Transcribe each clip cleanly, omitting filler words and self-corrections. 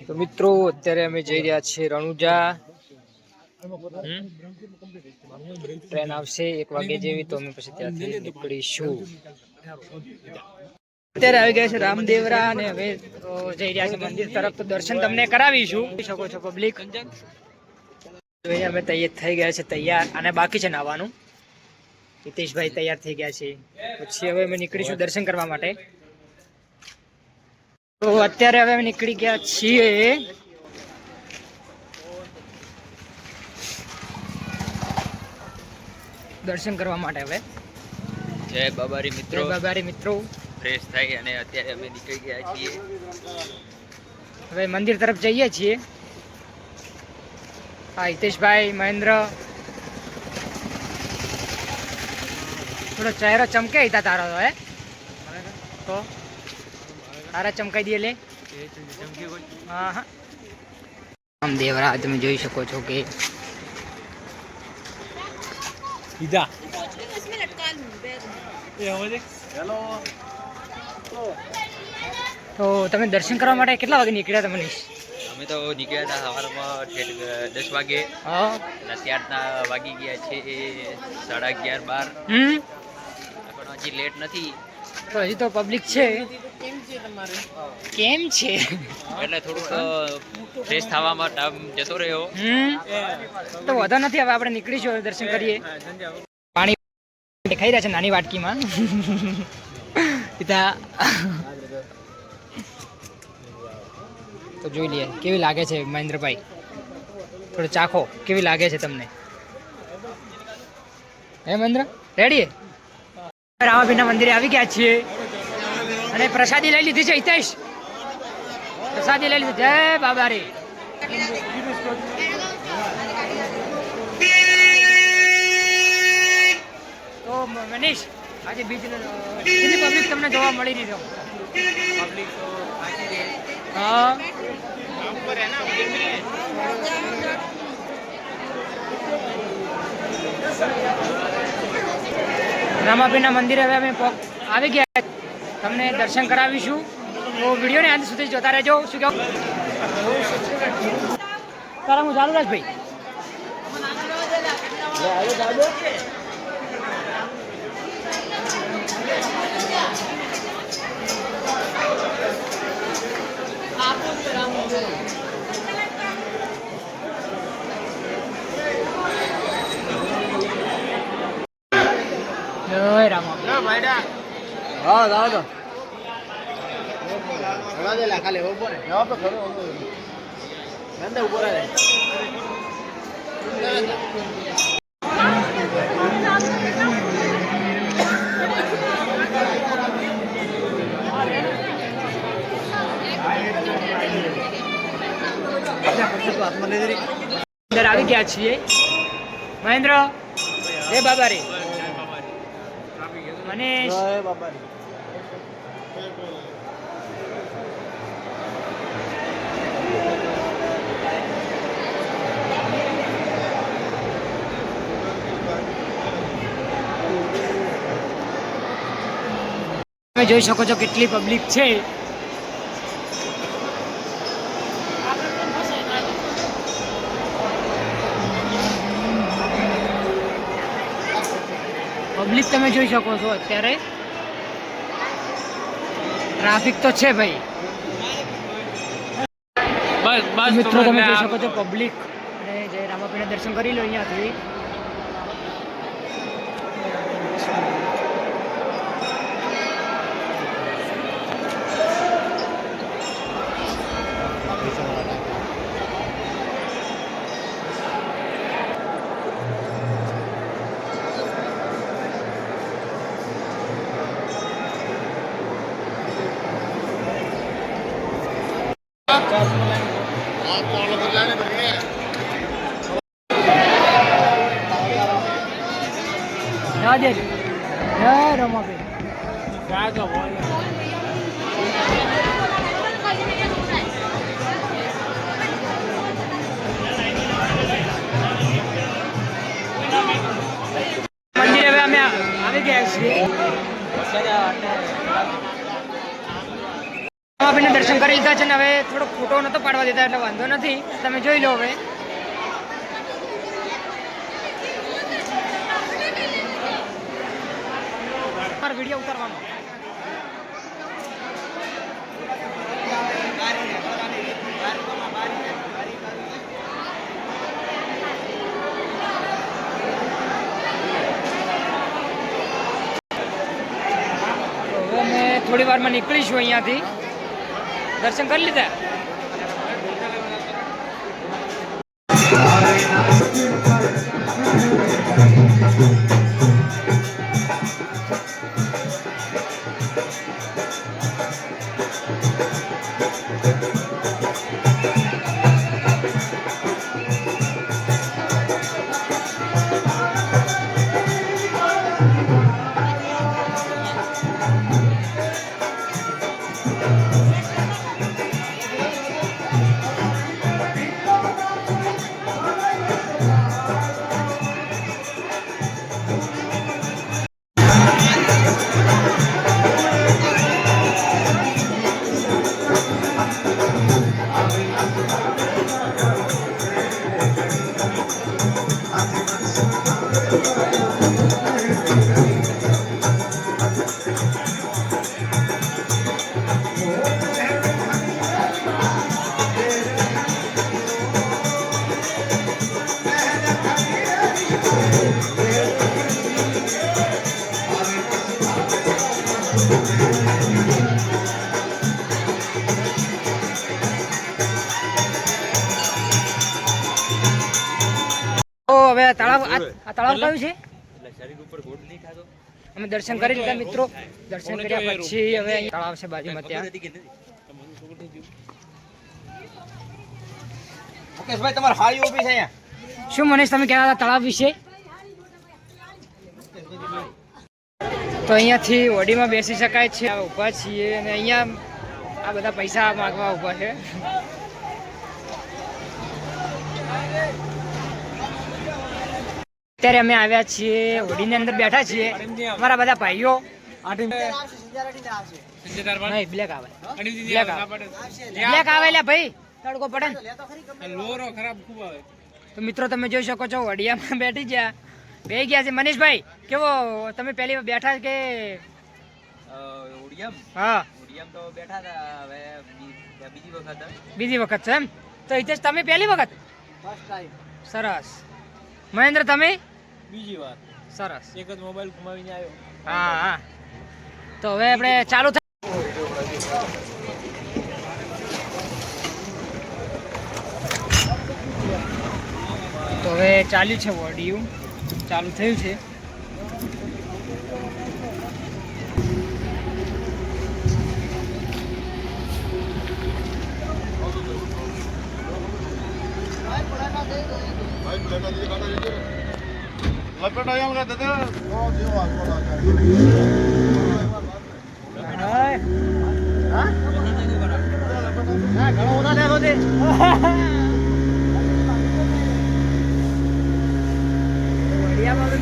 તો મિત્રો અત્યારે અમે જઈ રહ્યા છીએ રણુજા. ટ્રેન આવશે 1 વાગે જેવી, તો અમે પછી ત્યાંથી નીકળીશું. અત્યારે આવી ગયા છે રામદેવરા અને હવે જઈ રહ્યા છે મંદિર તરફ. તો દર્શન તમને કરાવીશું. શકો છો પબ્લિક. અમે તૈયાર થઈ ગયા છે, તૈયાર અને બાકી છે નાવાનું. હિતેશભાઈ તૈયાર થઈ ગયા છે. પછી હવે અમે નીકળીશું દર્શન કરવા માટે. તો અત્યારે હવે અમે નીકળી ગયા છીએ દર્શન કરવા માટે. હવે જય બાબારી મિત્રો. જય બાબારી મિત્રો. ફ્રેશ થઈ અને અત્યારે અમે નીકળી ગયા છીએ. હવે મંદિર તરફ જઈએ છીએ. હા હિતેશભાઈ, મહેન્દ્ર. થોડો ચહેરો ચમકે હતા તારો તો. તો તારા ચમકાઈ દે લે. હા હા રામદેવરા તમે જોઈ શકો છો કે તો તમે દર્શન કરવા માટે કેટલા વાગે નીકળ્યા હતા મનીષ? અમે તો નીકળ્યા હતા સવારમાં 10 વાગે. હા અત્યારના વાગી ગયા છે 11:30 12. પણ હજી લેટ નથી. તો હજી તો પબ્લિક છે. કેમ છે એટલે થોડુંક ફ્રેશ થવામાં ટાઈમ જતો રહ્યો. તો વધુ નથી. હવે આપણે નીકળીશું, દર્શન કરીએ. પાણી ખાઈ રહ્યા છે નાની વાટકીમાં. તો જોઈ લઈએ કેવી લાગે છે મહેન્દ્રભાઈ. થોડો ચાખો કેવી લાગે છે તમને. હે મહેન્દ્ર, રેડી? રામાપીરના મંદિરે આવી ગયા છીએ અને પ્રસાદી લઈ લીધી છે. હિતેશ, પ્રસાદી લઈ લીધી. જય બાબારી. તો મનીષ, આજે બીજ કેટલી પબ્લિક તમને જોવા મળી રહી છે? હા રામાપીરના મંદિરે હવે અમે આવી ગયા. તમને દર્શન કરાવીશું. તો વિડીયોને અંત સુધી જોતા રહેજો. શું કહો તારા હું ચાલુ રાખ ભાઈ. જય રામા. હા દાદા તો ઘણા દે લાખા લેવો પડે. હા તો ખરો નંદે ઉભો રહે. અંદર આવી ગયા છીએ. મહેન્દ્ર, જય બાબારી. મનીષ, જય બાબારી. તમે જોઈ શકો છો કેટલી પબ્લિક છે. પબ્લિક તમે જોઈ શકો છો. અત્યારે ટ્રાફિક તો છે ભાઈ. બસ મિત્રો તમે જોઈ શકો છો પબ્લિક. અને જય રામાપીરના દર્શન કરી લો અહીંયાથી. જય મંદિરે હવે અમે આવી ગયા છીએ. રામાપીરના દર્શન કરી લીધા દીવા છે ને હવે થોડો ફોટો નતો પાડવા દેતા એટલે વાંધો નથી, તમે જોઈ લો હવે. મારો વિડીયો ઉતારવાનો. હવે મેં થોડી વારમાં નીકળીશું અહીંયાથી. દર્શન કરી લીધા. હવે તળાવ આ તળાવ કયું છે? અમે દર્શન કરી લીધા મિત્રો. દર્શન કર્યા પછી હવે તળાવ છે બાજુમાં ત્યાં. મુકેશભાઈ તમાર હાઈ ઊભી છે અહીંયા. શું મનીષ તમે કહેતા હતા તળાવ વિશે? તો અહીંયાથી હોડીમાં બેસી શકાય છે. ઊભા છીએ અને અહીંયા આ બધા પૈસા માંગવા ઊભા છે. અત્યારે અમે આવ્યા છીએ હોડીની અંદર બેઠા છીએ. અમારા બધા ભાઈઓ બ્લેક આવે લ્યા ભાઈ, તડકો પડે ને. તો મિત્રો તમે જોઈ શકો છો હોડિયામાં બેઠી ગયા છે. મનીષભાઈ કેવો તમે પહેલી વાર બેઠા કે? હા બીજી વખત છે એમ? તો હિતેશ તમે પહેલી વખત? સરસ. મહેન્દ્ર તમે? બીજી વાર. સરસ. એક જ મોબાઈલ ઘુમાવીને આવ્યો. હા. તો હવે આપણે ચાલુ તો હવે ચાલ્યું છે ઓડિયું ચાલુ થયું છે.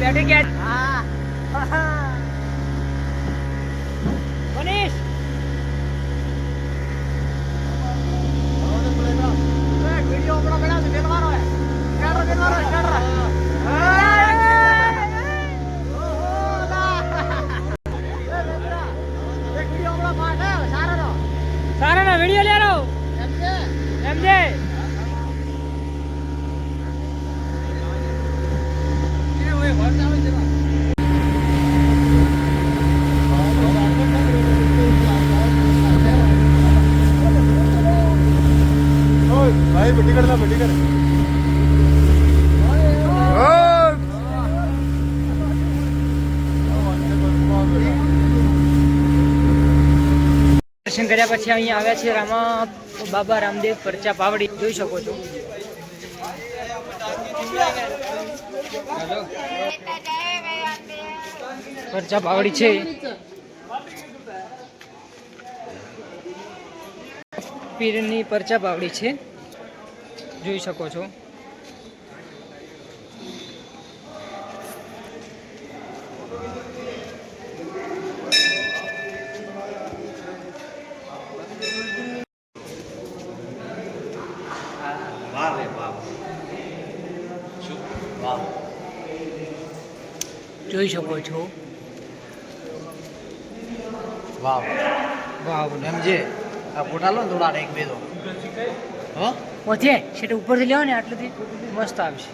બેઠી ગયા. મનીષ વિડીયો આપણો બનાવ છે. બેલવાનો હે સારા વિડીયો લે રહો એમ છે. ભાઈ બટી કર દર્શન કર્યા પછી અહીંયા આવ્યા છે રામા બાબા રામદેવ પરચા પાવડી. જોઈ શકો છો. પરચા પાવડી છે. પીરની પરચા પાવડી છે, જોઈ શકો છો. વાહ રે વાહ શું વાહ જોઈ શકો છો વાહ વાવ એમ જે આ ફોટા લો ને થોડા એક બે તો હો ઓથે સેટ ઉપરથી લેવો ને આટલેથી મસ્ત આવશે